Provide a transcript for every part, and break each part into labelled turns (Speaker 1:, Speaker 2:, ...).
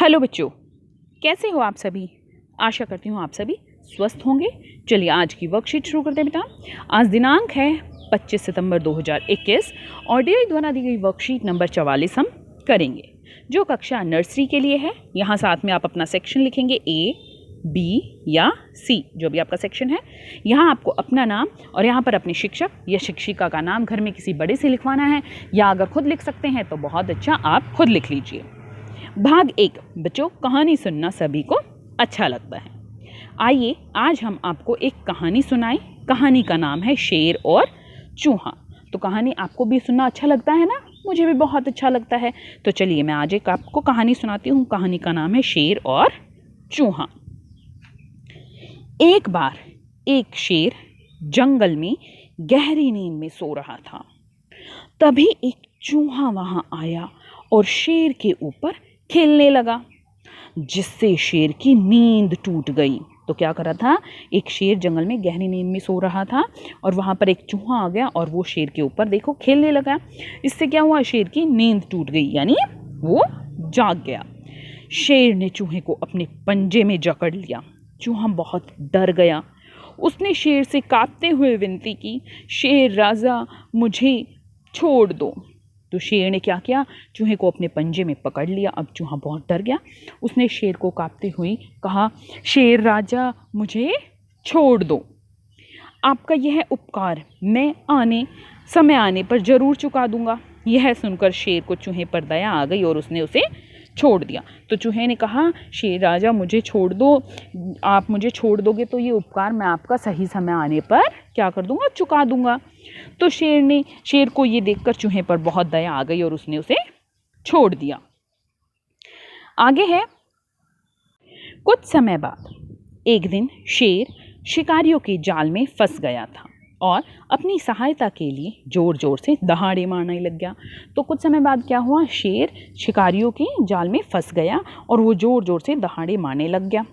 Speaker 1: Hello बच्चों, कैसे हो आप सभी। आशा करती हूँ आप सभी स्वस्थ होंगे। चलिए आज की वर्कशीट शुरू करते हैं बेटा। आज दिनांक है 25 सितंबर 2021 और डेली द्वारा दी गई वर्कशीट नंबर 44 हम करेंगे, जो कक्षा नर्सरी के लिए है। यहाँ साथ में आप अपना सेक्शन लिखेंगे A, B या C, जो भी आपका सेक्शन है। यहाँ आपको अपना नाम और यहाँ पर अपने शिक्षक या शिक्षिका का नाम घर में किसी बड़े से लिखवाना है, या अगर खुद लिख सकते हैं तो बहुत अच्छा, आप खुद लिख लीजिए। भाग 1, बच्चों कहानी सुनना सभी को अच्छा लगता है। आइए आज हम आपको एक कहानी सुनाएं। कहानी का नाम है शेर और चूहा। तो कहानी आपको भी सुनना अच्छा लगता है ना? मुझे भी बहुत अच्छा लगता है। तो चलिए मैं आज एक आपको कहानी सुनाती हूँ। कहानी का नाम है शेर और चूहा। एक बार एक शेर जंगल में गहरी नींद में सो रहा था। तभी एक चूहा वहां आया और शेर के ऊपर खेलने लगा, जिससे शेर की नींद टूट गई। तो क्या कर रहा था, एक शेर जंगल में गहरी नींद में सो रहा था और वहां पर एक चूहा आ गया और वो शेर के ऊपर देखो खेलने लगा। इससे क्या हुआ, शेर की नींद टूट गई, यानी वो जाग गया। शेर ने चूहे को अपने पंजे में जकड़ लिया। चूहा बहुत डर गया। उसने शेर से कांपते हुए विनती की, शेर राजा मुझे छोड़ दो। तो शेर ने क्या किया, चूहे को अपने पंजे में पकड़ लिया। अब चूहा बहुत डर गया। उसने शेर को कांपते हुए कहा, शेर राजा मुझे छोड़ दो। आपका यह उपकार मैं समय आने पर जरूर चुका दूंगा। यह सुनकर शेर को चूहे पर दया आ गई और उसने उसे छोड़ दिया। तो चूहे ने कहा, शेर राजा मुझे छोड़ दो, आप मुझे छोड़ दोगे तो ये उपकार मैं आपका सही समय आने पर क्या कर दूंगा, चुका दूंगा। तो शेर को ये देखकर चूहे पर बहुत दया आ गई और उसने उसे छोड़ दिया। आगे है, कुछ समय बाद एक दिन शेर शिकारियों के जाल में फंस गया था और अपनी सहायता के लिए जोर जोर से दहाड़े मारने लग गया। तो कुछ समय बाद क्या हुआ, शेर शिकारियों के जाल में फंस गया और वो जोर जोर से दहाड़े मारने लग गया।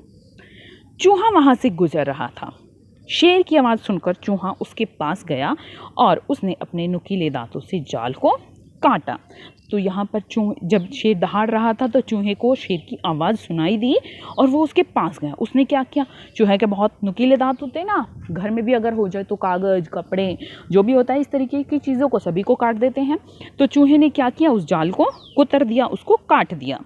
Speaker 1: चूहा वहां से गुजर रहा था। शेर की आवाज़ सुनकर चूहा उसके पास गया और उसने अपने नुकीले दांतों से जाल को काटा। तो यहाँ पर जब शेर दहाड़ रहा था तो चूहे को शेर की आवाज़ सुनाई दी और वो उसके पास गया। उसने क्या किया, चूहे के बहुत नुकीले दांत होते हैं ना, घर में भी अगर हो जाए तो कागज़, कपड़े, जो भी होता है इस तरीके की चीज़ों को सभी को काट देते हैं। तो चूहे ने क्या किया, उस जाल को कुतर दिया, उसको काट दिया,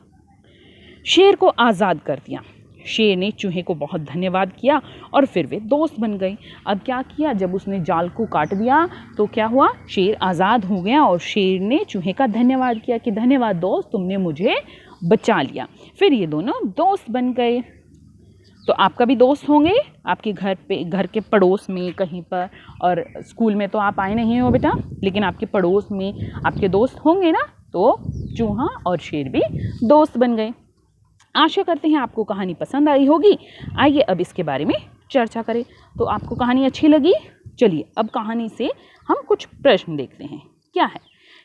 Speaker 1: शेर को आज़ाद कर दिया। शेर ने चूहे को बहुत धन्यवाद किया और फिर वे दोस्त बन गए। अब क्या किया, जब उसने जाल को काट दिया तो क्या हुआ, शेर आज़ाद हो गया और शेर ने चूहे का धन्यवाद किया कि धन्यवाद दोस्त, तुमने मुझे बचा लिया। फिर ये दोनों दोस्त बन गए। तो आपका भी दोस्त होंगे आपके घर के पड़ोस में कहीं पर, और स्कूल में तो आप आए नहीं हो बेटा, लेकिन आपके पड़ोस में आपके दोस्त होंगे ना। तो चूहा और शेर भी दोस्त बन गए। आशा करते हैं आपको कहानी पसंद आई होगी। आइए अब इसके बारे में चर्चा करें। तो आपको कहानी अच्छी लगी? चलिए अब कहानी से हम कुछ प्रश्न देखते हैं। क्या है,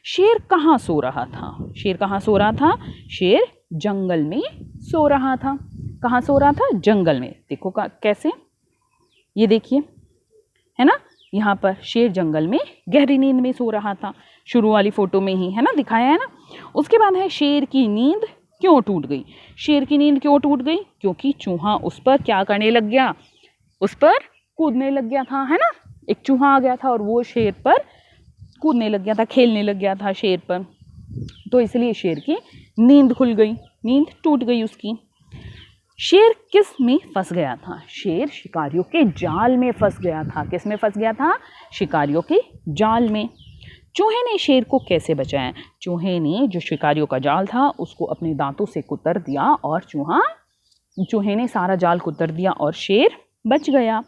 Speaker 1: शेर कहाँ सो रहा था? शेर कहाँ सो रहा था? शेर जंगल में सो रहा था। कहाँ सो रहा था? जंगल में। देखो कैसे, ये देखिए, है ना, यहाँ पर शेर जंगल में गहरी नींद में सो रहा था। शुरू वाली फोटो में ही है ना, दिखाया है ना। उसके बाद है, शेर की नींद क्यों टूट गई? शेर की नींद क्यों टूट गई? क्योंकि चूहा उस पर क्या करने लग गया, उस पर कूदने लग गया था, है ना। एक चूहा आ गया था और वो शेर पर कूदने लग गया था, खेलने लग गया था शेर पर। तो इसलिए शेर की नींद खुल गई, नींद टूट गई उसकी। शेर किस में फंस गया था? शेर शिकारियों के जाल में फंस गया था। किस में फंस गया था? शिकारियों के जाल में। चूहे ने शेर को कैसे बचाया? चूहे ने जो शिकारियों का जाल था उसको अपने दांतों से कुतर दिया और चूहे ने सारा जाल कुतर दिया और शेर बच गया।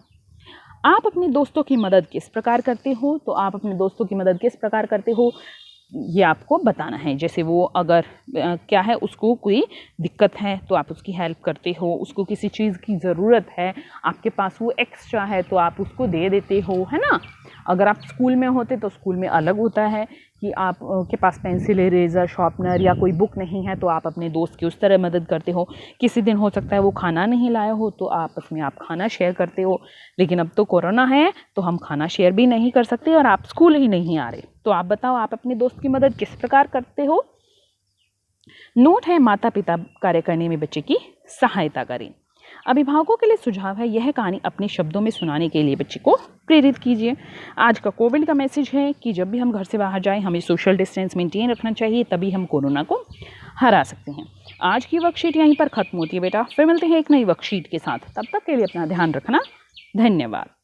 Speaker 1: आप अपने दोस्तों की मदद किस प्रकार करते हो? तो आप अपने दोस्तों की मदद किस प्रकार करते हो, ये आपको बताना है। जैसे वो अगर क्या है, उसको कोई दिक्कत है तो आप उसकी हेल्प करते हो, उसको किसी चीज़ की ज़रूरत है, आपके पास वो एक्स्ट्रा है तो आप उसको दे देते हो, है ना। अगर आप स्कूल में होते तो स्कूल में अलग होता है कि आप के पास पेंसिल, इरेज़र, शार्पनर या कोई बुक नहीं है तो आप अपने दोस्त की उस तरह मदद करते हो। किसी दिन हो सकता है वो खाना नहीं लाया हो तो आपस में आप खाना शेयर करते हो। लेकिन अब तो कोरोना है तो हम खाना शेयर भी नहीं कर सकते और आप स्कूल ही नहीं आ रहे। तो आप बताओ, आप अपने दोस्त की मदद किस प्रकार करते हो? नोट है, माता पिता कार्य करने में बच्चे की सहायता करें। अभिभावकों के लिए सुझाव है, यह कहानी अपने शब्दों में सुनाने के लिए बच्चे को प्रेरित कीजिए। आज का कोविड का मैसेज है कि जब भी हम घर से बाहर जाएं हमें सोशल डिस्टेंस मेंटेन रखना चाहिए, तभी हम कोरोना को हरा सकते हैं। आज की वर्कशीट यहीं पर खत्म होती है बेटा, फिर मिलते हैं एक नई वर्कशीट के साथ। तब तक के लिए अपना ध्यान रखना। धन्यवाद।